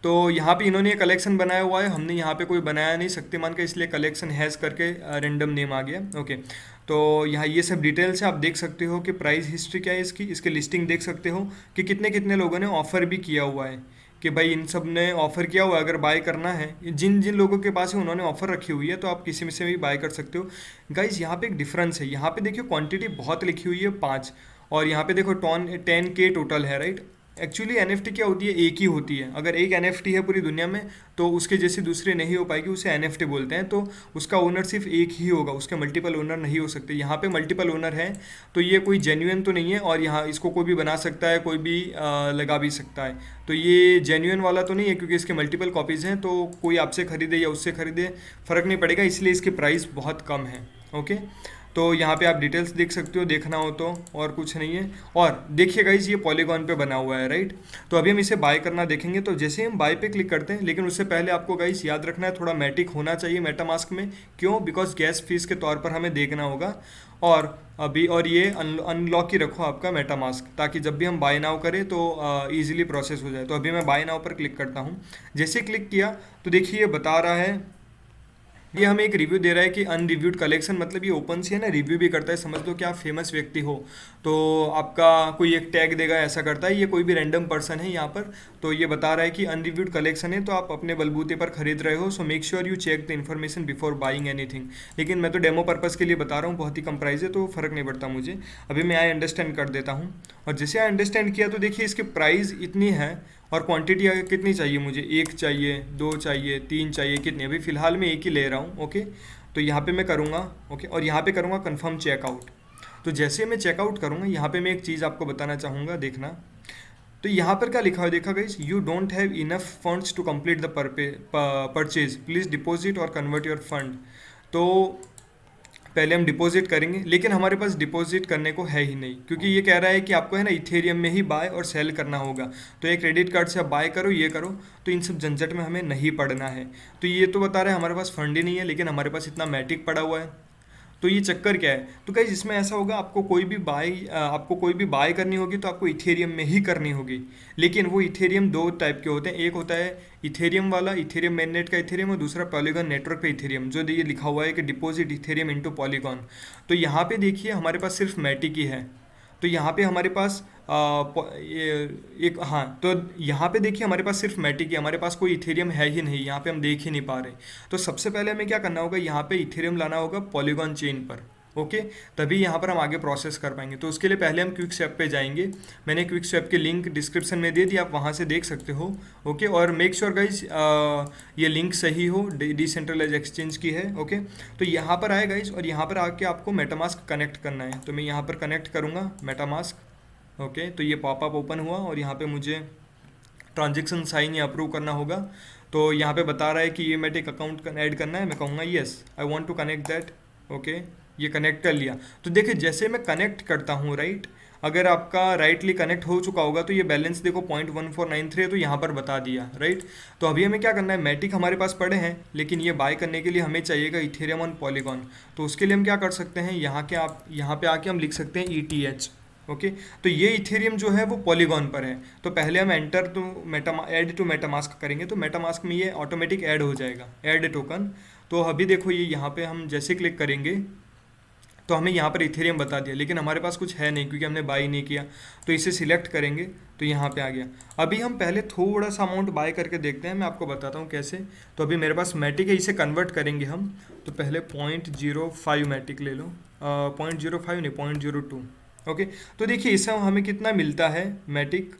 तो यहाँ पे इन्होंने ये कलेक्शन बनाया हुआ है, हमने यहाँ पे कोई बनाया नहीं शक्तिमान का, इसलिए कलेक्शन हैज़ करके रैंडम नेम आ गया। ओके, तो यहाँ ये सब डिटेल्स है, आप देख सकते हो कि प्राइस हिस्ट्री क्या है इसकी, इसके लिस्टिंग देख सकते हो कि कितने कितने लोगों ने ऑफ़र भी किया हुआ है, कि भाई इन सब ने ऑफ़र किया हुआ है। अगर बाय करना है, जिन जिन लोगों के पास है उन्होंने ऑफ़र रखी हुई है, तो आप किसी में से भी बाय कर सकते हो। गाइज यहाँ पे एक डिफरेंस है, यहाँ पे देखिए क्वांटिटी बहुत लिखी हुई है 5, और यहाँ पे देखो 10K टोटल है, राइट। एक्चुअली एनएफटी क्या होती है, एक ही होती है। अगर एक एनएफटी है पूरी दुनिया में तो उसके जैसी दूसरी नहीं हो पाएगी, उसे एनएफटी बोलते हैं। तो उसका ओनर सिर्फ एक ही होगा, उसके मल्टीपल ओनर नहीं हो सकते। यहाँ पे मल्टीपल ओनर है, तो ये कोई जेन्युइन तो नहीं है, और यहाँ इसको कोई भी बना सकता है, कोई भी लगा भी सकता है। तो ये जेन्युइन वाला तो नहीं है, क्योंकि इसके मल्टीपल कॉपीज़ हैं, तो कोई आपसे खरीदे या उससे खरीदे फ़र्क नहीं पड़ेगा, इसलिए इसकी प्राइस बहुत कम है। ओके, तो यहाँ पे आप डिटेल्स देख सकते हो, देखना हो तो, और कुछ नहीं है। और देखिए गाइज ये पॉलीगॉन पे बना हुआ है, राइट। तो अभी हम इसे बाय करना देखेंगे। तो जैसे ही हम बाय पे क्लिक करते हैं, लेकिन उससे पहले आपको गाइज याद रखना है, थोड़ा मैटिक होना चाहिए मेटामास्क में। क्यों? बिकॉज गैस फीस के तौर पर हमें देखना होगा। और अभी और ये अनलॉक ही रखो आपका मेटामास्क, ताकि जब भी हम बाय नाउ करें तो ईजिली प्रोसेस हो जाए। तो अभी मैं बाय नाउ पर क्लिक करता हूँ। जैसे क्लिक किया तो देखिए ये बता रहा है, ये हमें एक रिव्यू दे रहा है कि अनरिव्यूड कलेक्शन, मतलब ये ओपन सी है ना, रिव्यू भी करता है। समझ लो कि आप फेमस व्यक्ति हो तो आपका कोई एक टैग देगा, ऐसा करता है। ये कोई भी रैंडम पर्सन है यहाँ पर, तो ये बता रहा है कि अनरिव्यूड कलेक्शन है, तो आप अपने बलबूते पर खरीद रहे हो, so make sure you check the information before buying anything. लेकिन मैं तो डेमो पर्पज़ के लिए बता रहा हूँ, बहुत ही कम प्राइस है तो फ़र्क नहीं पड़ता मुझे। अभी मैं आई अंडरस्टैंड कर देता हूँ, और जैसे आई अंडरस्टैंड किया तो देखिए इसकी प्राइस इतनी है, और क्वांटिटी कितनी चाहिए मुझे, 1 चाहिए, 2 चाहिए, 3 चाहिए, कितनी? अभी फ़िलहाल मैं एक ही ले रहा हूँ। ओके, तो यहाँ पे मैं करूँगा, ओके, और यहाँ पे करूँगा कंफर्म चेकआउट। तो जैसे मैं चेकआउट करूँगा, यहाँ पे मैं एक चीज़ आपको बताना चाहूँगा, देखना। तो यहाँ पर क्या लिखा हुआ देखा guys, you don't have enough funds to complete the purchase, please deposit और कन्वर्ट योर फंड। तो पहले हम डिपॉजिट करेंगे, लेकिन हमारे पास डिपॉजिट करने को है ही नहीं, क्योंकि ये कह रहा है कि आपको है ना इथेरियम में ही बाय और सेल करना होगा। तो ये क्रेडिट कार्ड से आप बाय करो, ये करो, तो इन सब झंझट में हमें नहीं पड़ना है। तो ये तो बता रहा है हमारे पास फंड ही नहीं है, लेकिन हमारे पास इतना मैटिक पड़ा हुआ है। तो ये चक्कर क्या है, तो गाइस इसमें ऐसा होगा, आपको कोई भी बाय करनी होगी तो आपको इथेरियम में ही करनी होगी। लेकिन वो इथेरियम दो टाइप के होते हैं, एक होता है इथेरियम वाला, इथेरियम मेननेट का इथेरियम, और दूसरा पॉलीगॉन नेटवर्क पे इथेरियम, जो ये लिखा हुआ है कि डिपॉजिट इथेरियम इनटू पॉलीगॉन। तो यहाँ पे देखिए हमारे पास सिर्फ मैटिक ही है। तो यहाँ पे हमारे पास हाँ, तो यहाँ पे देखिए हमारे पास सिर्फ मैटिक है, हमारे पास कोई इथेरियम है ही नहीं, यहाँ पे हम देख ही नहीं पा रहे। तो सबसे पहले हमें क्या करना होगा, यहाँ पे इथेरियम लाना होगा पॉलीगॉन चेन पर। ओके, तभी यहाँ पर हम आगे प्रोसेस कर पाएंगे। तो उसके लिए पहले हम क्विक स्वैप पे जाएंगे। मैंने क्विक स्वैप के लिंक डिस्क्रिप्शन में दे दिया, आप वहाँ से देख सकते हो। ओके, और मेक श्योर गाइज ये लिंक सही हो, डिसेंट्रलाइज एक्सचेंज की है। ओके, तो यहाँ पर आए गाइज, और यहाँ पर आके आपको मेटामास्क कनेक्ट करना है। तो मैं यहाँ पर कनेक्ट करूँगा मेटामास्क। ओके, तो ये पॉपअप ओपन हुआ और यहाँ पे मुझे ट्रांजेक्शन साइन या अप्रूव करना होगा। तो यहाँ पे बता रहा है कि ये मेटिक अकाउंट ऐड करना है। मैं कहूँगा yes, I want to connect that. Okay, ये कनेक्ट कर लिया। तो देखिए जैसे मैं कनेक्ट करता हूँ, राइट, अगर आपका राइटली कनेक्ट हो चुका होगा तो ये बैलेंस देखो 0.1493 है, तो यहाँ पर बता दिया, राइट। तो अभी हमें क्या करना है, मैटिक हमारे पास पड़े हैं, लेकिन ये बाय करने के लिए हमें चाहिएगा इथेरियम ऑन पॉलीगॉन। तो उसके लिए हम क्या कर सकते हैं, यहाँ पे आके हम लिख सकते हैं ETH। ओके, तो ये इथेरियम जो है वो पॉलीगॉन पर है। तो पहले हम enter to add to MetaMask करेंगे, तो मेटामास्क में ये ऑटोमेटिक ऐड हो जाएगा, ऐड टोकन। तो अभी देखो ये यहाँ पे हम जैसे क्लिक करेंगे तो हमें यहाँ पर इथेरियम बता दिया, लेकिन हमारे पास कुछ है नहीं क्योंकि हमने बाई नहीं किया। तो इसे सिलेक्ट करेंगे तो यहाँ पे आ गया। अभी हम पहले थोड़ा सा अमाउंट बाय करके देखते हैं, मैं आपको बताता हूँ कैसे। तो अभी मेरे पास मैटिक है, इसे कन्वर्ट करेंगे हम। तो पहले 0.05 मैटिक ले लो, 0.05 नहीं 0.02। ओके, तो देखिए इससे हमें कितना मिलता है मैटिक,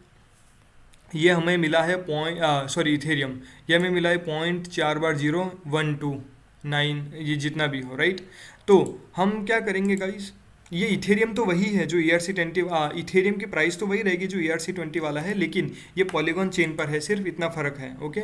ये हमें मिला है इथेरियम, ये हमें मिला है 0.4/012 ये जितना भी हो, राइट। तो हम क्या करेंगे गाइस, ये इथेरियम तो वही है जो ERC20, इथेरियम की प्राइस तो वही रहेगी जो ERC20 वाला है, लेकिन ये पॉलीगॉन चेन पर है, सिर्फ इतना फ़र्क है। ओके,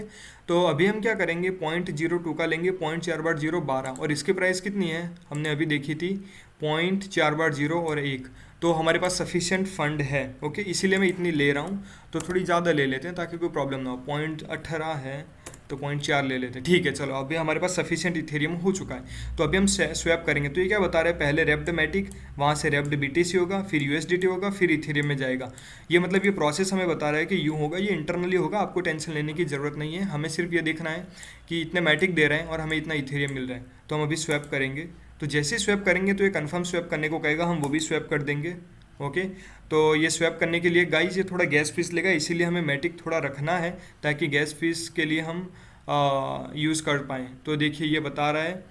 तो अभी हम क्या करेंगे, 0.02 का लेंगे, 0.4/012, और इसकी प्राइस कितनी है हमने अभी देखी थी 0.4/0 और 1। तो हमारे पास सफिशिएंट फंड है। ओके, इसीलिए मैं इतनी ले रहा हूँ। तो थोड़ी ज़्यादा ले लेते हैं ताकि कोई प्रॉब्लम ना हो। 0.18 है तो 0.4 ले लेते हैं, ठीक है। चलो अभी हमारे पास सफिशिएंट इथेरियम हो चुका है। तो अभी हम स्वैप करेंगे। तो ये क्या बता रहे हैं, पहले रेप्ड मैटिक, वहाँ से रेप्ड BTC होगा, फिर USDT होगा, फिर इथेरियम में जाएगा। ये मतलब ये प्रोसेस हमें बता रहा है कि यूँ होगा, ये इंटरनली होगा, आपको टेंशन लेने की ज़रूरत नहीं है। हमें सिर्फ ये देखना है कि इतने मैटिक दे रहे हैं और हमें इतना इथेरियम मिल रहा है। तो हम अभी स्वैप करेंगे। तो जैसे ही स्वैप करेंगे तो ये कंफर्म स्वैप करने को कहेगा, हम वो भी स्वैप कर देंगे। ओके, तो ये स्वैप करने के लिए गाइस ये थोड़ा गैस फीस लेगा, इसीलिए हमें मैटिक थोड़ा रखना है ताकि गैस फीस के लिए हम यूज़ कर पाएँ। तो देखिए ये बता रहा है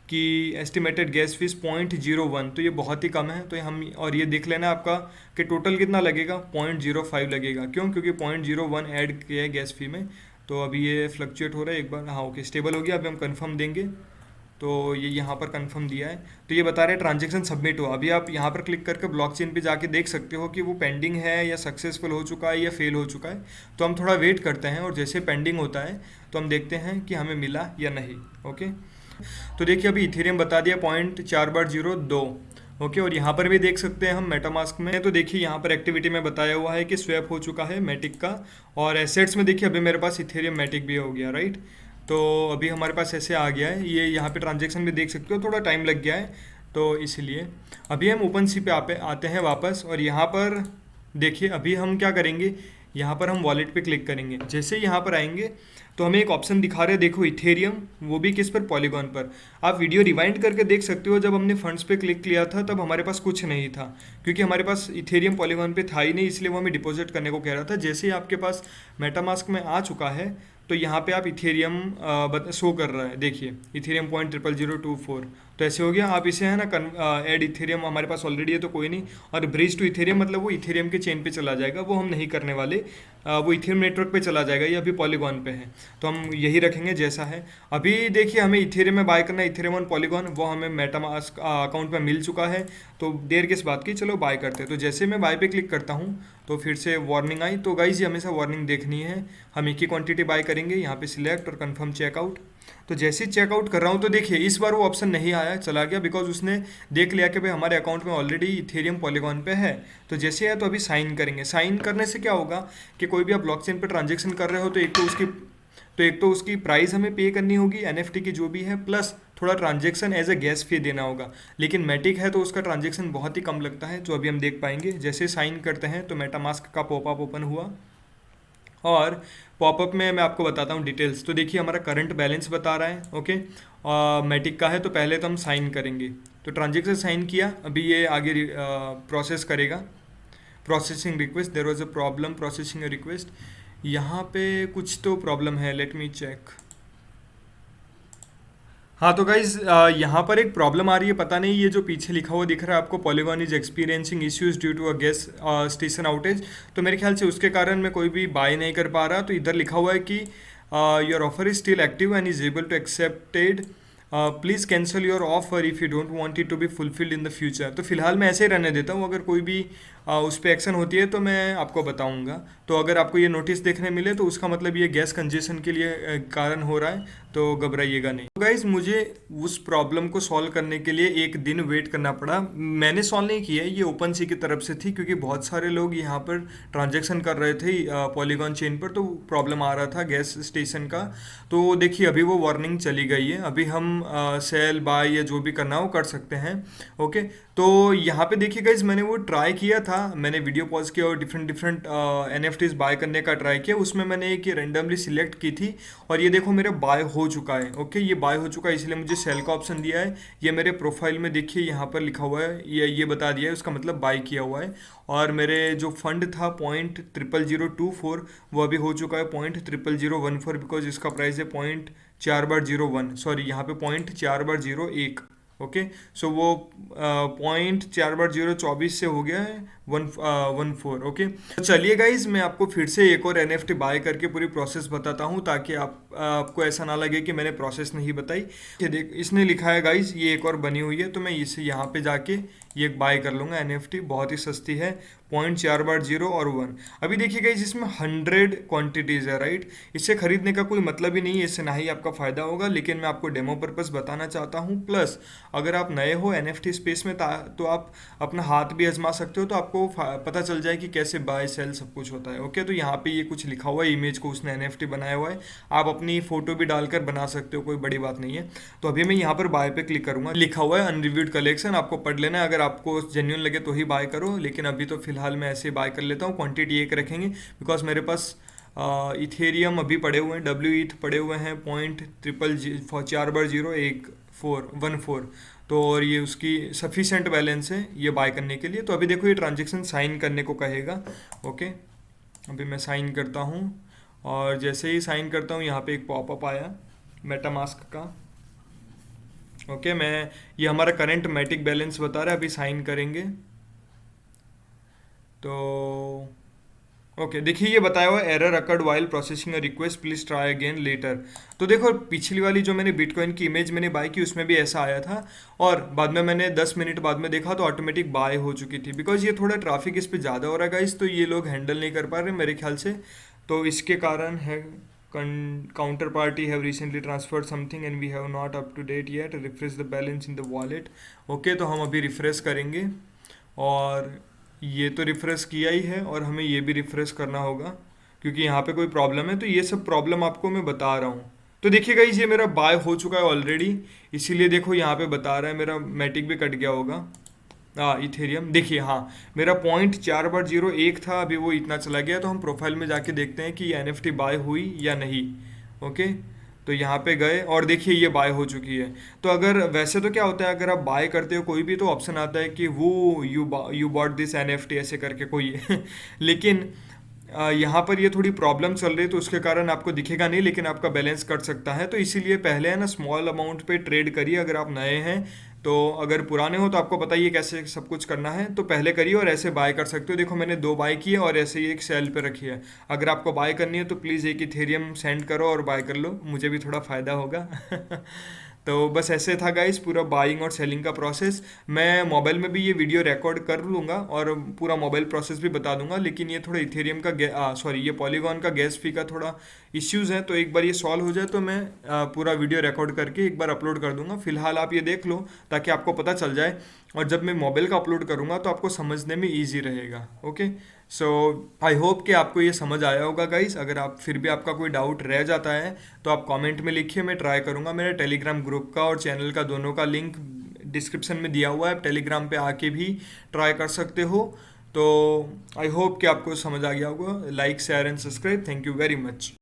कि एस्टिमेटेड गैस फीस 0.01, तो ये बहुत ही कम है। तो हम और ये देख लेना आपका कि टोटल कितना लगेगा, 0.05 लगेगा। क्यों, क्योंकि 0.01 ऐड किया है गैस फी में। तो अभी ये फ्लक्चुएट हो रहा है एक बार, हाँ ओके स्टेबल हो गया। अभी हम कंफर्म देंगे, तो ये यहाँ पर कंफर्म दिया है। तो ये बता रहे हैं ट्रांजेक्शन सबमिट हो। अभी आप यहाँ पर क्लिक करके ब्लॉकचेन पे जाके देख सकते हो कि वो पेंडिंग है या सक्सेसफुल हो चुका है या फेल हो चुका है। तो हम थोड़ा वेट करते हैं, और जैसे पेंडिंग होता है तो हम देखते हैं कि हमें मिला या नहीं। ओके, तो देखिए अभी इथेरियम बता दिया 0.4/02। ओके, और यहाँ पर भी देख सकते हैं हम मेटामास्क में। तो देखिए यहाँ पर एक्टिविटी में बताया हुआ है कि स्वैप हो चुका है मैटिक का। और एसेट्स में देखिए अभी मेरे पास इथेरियम मैटिक भी हो गया, राइट। तो अभी हमारे पास ऐसे आ गया है। ये यहाँ पे ट्रांजेक्शन भी देख सकते हो, थोड़ा टाइम लग गया है, तो इसलिए अभी हम ओपन सी पे आते हैं वापस। और यहाँ पर देखिए अभी हम क्या करेंगे, यहाँ पर हम वॉलेट पे क्लिक करेंगे। जैसे यहाँ पर आएंगे तो हमें एक ऑप्शन दिखा रहे हैं, देखो इथेरियम, वो भी किस पर, पॉलीगॉन पर। आप वीडियो रिवाइंड करके देख सकते हो, जब हमने फंड्स पे क्लिक किया था तब हमारे पास कुछ नहीं था, क्योंकि हमारे पास इथेरियम पॉलीगॉन पे था ही नहीं, इसलिए वो हमें डिपॉजिट करने को कह रहा था। जैसे ही आपके पास मेटामास्क में आ चुका है तो यहाँ पे आप इथेरियम शो कर रहा है, देखिए इथेरियम 0.00024। तो ऐसे हो गया। आप इसे है ना ऐड इथेरियम हमारे पास ऑलरेडी है तो कोई नहीं, और ब्रिज टू इथेरियम मतलब वो इथेरियम के चेन पे चला जाएगा, वो हम नहीं करने वाले। वो इथेरियम नेटवर्क पे चला जाएगा, ये अभी पॉलीगॉन पे है, तो हम यही रखेंगे जैसा है। अभी देखिए हमें इथेरियम में बाय करना है, इथेरियम ऑन पॉलीगॉन, वो हमें मेटामास्क अकाउंट में मिल चुका है, तो देर किस बात की, चलो बाय करते हैं। तो जैसे मैं बाय पे क्लिक करता हूँ तो फिर से वार्निंग आई। तो गाइज ये हमेशा वार्निंग देखनी है, हम एक ही क्वांटिटी बाय करेंगे, यहाँ पे सिलेक्ट और कंफर्म चेकआउट। तो जैसे ही चेकआउट कर रहा हूँ तो देखिए इस बार वो ऑप्शन नहीं आया, चला गया, बिकॉज उसने देख लिया कि भाई हमारे अकाउंट में ऑलरेडी इथेरियम पॉलीगॉन पे है। तो जैसे है तो अभी साइन करेंगे। साइन करने से क्या होगा कि कोई भी आप ब्लॉकचेन पे ट्रांजेक्शन कर रहे हो तो एक तो उसकी प्राइस हमें पे करनी होगी एनएफटी की जो भी है, प्लस थोड़ा ट्रांजेक्शन एज ए गैस फी देना होगा। लेकिन मैटिक है तो उसका ट्रांजेक्शन बहुत ही कम लगता है, जो अभी हम देख पाएंगे। जैसे साइन करते हैं तो मेटामास्क का पॉपअप ओपन हुआ, और पॉपअप में मैं आपको बताता हूँ डिटेल्स। तो देखिए हमारा करंट बैलेंस बता रहा है, ओके। मैटिक का है तो पहले तो हम साइन करेंगे। तो ट्रांजेक्शन साइन किया, अभी ये आगे प्रोसेस करेगा। Processing request, there was a problem processing request, यहाँ पे कुछ तो प्रॉब्लम है, लेट मी चेक। हाँ तो गाइज यहाँ पर एक प्रॉब्लम आ रही है, पता नहीं ये जो पीछे लिखा हुआ दिख रहा है आपको, Polygon is experiencing issues due to a gas station outage, तो मेरे ख्याल से उसके कारण मैं कोई भी बाय नहीं कर पा रहा। तो इधर लिखा हुआ है कि your offer is still active and is able to accepted, please cancel your offer if you don't want it to be fulfilled in the future. तो फिलहाल मैं ऐसे ही रहने देता हूँ, अगर कोई भी उस पर एक्शन होती है तो मैं आपको बताऊंगा। तो अगर आपको ये नोटिस देखने मिले तो उसका मतलब ये गैस कंजेशन के लिए कारण हो रहा है, तो घबराइएगा नहीं। तो गाइज मुझे उस प्रॉब्लम को सॉल्व करने के लिए एक दिन वेट करना पड़ा। मैंने सॉल्व नहीं किया, ये ओपन सी की तरफ से थी, क्योंकि बहुत सारे लोग यहाँ पर ट्रांजेक्शन कर रहे थे पॉलीगॉन चेन पर, तो प्रॉब्लम आ रहा था गैस स्टेशन का। तो देखिए अभी वो वार्निंग चली गई है, अभी हम सेल बाय या जो भी करना हो कर सकते हैं, ओके। तो यहाँ पे देखिए गाइज मैंने वो ट्राई किया था, मैंने वीडियो पॉज किया और डिफरेंट एनएफटीज बाय करने का ट्राई किया। उसमें मैंने एक ये रेंडमली सिलेक्ट की थी, और ये देखो मेरा बाय हो चुका है, ओके। ये बाय हो चुका है, इसलिए मुझे सेल का ऑप्शन दिया है। ये मेरे प्रोफाइल में देखिए यहाँ पर लिखा हुआ है, ये बता दिया है, उसका मतलब बाय किया हुआ है। और मेरे जो फंड था 0.00024, वो अभी हो चुका है 0.00014, बिकॉज इसका प्राइस है 0.4001, सॉरी यहाँ पे 0.4001, ओके। सो वो 0.4024 से हो गया है 114, ओके। तो चलिए गाइज मैं आपको फिर से एक और एनएफटी बाय करके पूरी प्रोसेस बताता हूँ, ताकि आपको ऐसा ना लगे कि मैंने प्रोसेस नहीं बताई। ये देख इसने लिखा है गाइज, ये एक और बनी हुई है, तो मैं इसे यहाँ पे जाके ये बाय कर लूँगा। एनएफटी बहुत ही सस्ती है, 0.4 और 1। अभी देखिए गाइज इसमें 100 क्वांटिटीज़ है, राइट। इसे खरीदने का कोई मतलब ही नहीं है, इससे ना ही आपका फ़ायदा होगा, लेकिन मैं आपको डेमो पर्पस बताना चाहता हूँ। प्लस अगर आप नए हो एनएफटी स्पेस में तो आप अपना हाथ भी आजमा सकते हो, तो आपको पता चल जाए कि कैसे बाय सेल सब कुछ होता है, ओके। तो यहाँ पे ये कुछ लिखा हुआ है, इमेज को उसने एनएफटी बनाया हुआ है, आप अपनी फ़ोटो भी डालकर बना सकते हो, कोई बड़ी बात नहीं है। तो अभी मैं यहाँ पर बाय पे क्लिक करूँगा, लिखा हुआ है अनरिव्यूड कलेक्शन, आपको पढ़ लेना है, अगर आपको जेन्युइन लगे तो ही बाय करो, लेकिन अभी तो फिलहाल मैं ऐसे बाय कर लेता हूँ। क्वांटिटी एक रखेंगे, बिकॉज मेरे पास इथेरियम अभी पड़े हुए हैं, डब्ल्यू ईथ पड़े हुए हैं 0.40114, तो और ये उसकी सफिशेंट बैलेंस है ये बाय करने के लिए। तो अभी देखो ये ट्रांजेक्शन साइन करने को कहेगा, ओके। अभी मैं साइन करता हूँ, और जैसे ही साइन करता हूँ यहाँ पे एक पॉपअप आया मेटामास्क का, ओके। ये हमारा करंट मैटिक बैलेंस बता रहा है, अभी साइन करेंगे तो ओके। देखिए ये बताया हुआ error occurred while processing a request, please try again later. तो देखो पिछली वाली जो मैंने बिटकॉइन की इमेज मैंने बाय की उसमें भी ऐसा आया था, और बाद में मैंने 10 मिनट बाद में देखा तो ऑटोमेटिक बाय हो चुकी थी। बिकॉज ये थोड़ा ट्रैफिक इस पर ज़्यादा हो रहा है गाइस, तो ये लोग हैंडल नहीं कर पा रहे मेरे ख्याल से, तो इसके कारण है। Counter party have recently transferred something and we have not up to date yet, refresh the balance in the wallet, okay. तो हम अभी रिफ्रेश करेंगे, और ये तो रिफ्रेश किया ही है, और हमें ये भी रिफ्रेश करना होगा, क्योंकि यहाँ पे कोई प्रॉब्लम है। तो ये सब प्रॉब्लम आपको मैं बता रहा हूँ। तो देखिए गाइस ये मेरा बाय हो चुका है ऑलरेडी, इसीलिए देखो यहाँ पे बता रहा है मेरा मैटिक भी कट गया होगा। इथेरियम देखिए, हाँ मेरा 0.4001 था, अभी वो इतना चला गया। तो हम प्रोफाइल में जाके देखते हैं कि ये एनएफटी बाय हुई या नहीं, ओके। तो यहाँ पे गए और देखिए ये बाय हो चुकी है। तो अगर वैसे तो क्या होता है, अगर आप बाय करते हो कोई भी तो ऑप्शन आता है कि वो यू बॉट दिस एनएफटी ऐसे करके कोई लेकिन यहाँ पर ये थोड़ी प्रॉब्लम चल रही है, तो उसके कारण आपको दिखेगा नहीं, लेकिन आपका बैलेंस कट सकता है। तो इसीलिए पहले है ना स्मॉल अमाउंट पे ट्रेड करिए, अगर आप नए हैं तो अगर पुराने हो तो आपको पता ही है कैसे सब कुछ करना है, तो पहले करिए और ऐसे बाय कर सकते हो। देखो मैंने 2 बाय किए और ऐसे ही एक सेल पे रखी है। अगर आपको बाय करनी है तो प्लीज़ एक इथेरियम सेंड करो और बाय कर लो, मुझे भी थोड़ा फ़ायदा होगा। तो बस ऐसे था गाइस पूरा बाइंग और सेलिंग का प्रोसेस। मैं मोबाइल में भी ये वीडियो रिकॉर्ड कर लूँगा और पूरा मोबाइल प्रोसेस भी बता दूंगा, लेकिन ये थोड़ा इथेरियम का सॉरी ये पॉलीगॉन का गैस फी का थोड़ा इश्यूज़ है, तो एक बार ये सॉल्व हो जाए तो मैं पूरा वीडियो रिकॉर्ड करके एक बार अपलोड कर दूंगा। फिलहाल आप ये देख लो ताकि आपको पता चल जाए, और जब मैं मोबाइल का अपलोड करूंगा तो आपको समझने में ईजी रहेगा। ओके, सो आई होप कि आपको ये समझ आया होगा गाइस। अगर आप फिर भी आपका कोई डाउट रह जाता है तो आप कमेंट में लिखिए, मैं ट्राई करूंगा। मेरे टेलीग्राम ग्रुप का और चैनल का दोनों का लिंक डिस्क्रिप्शन में दिया हुआ है, आप टेलीग्राम पे आके भी ट्राई कर सकते हो। तो आई होप कि आपको समझ आ गया होगा। Like share and subscribe, thank you very much.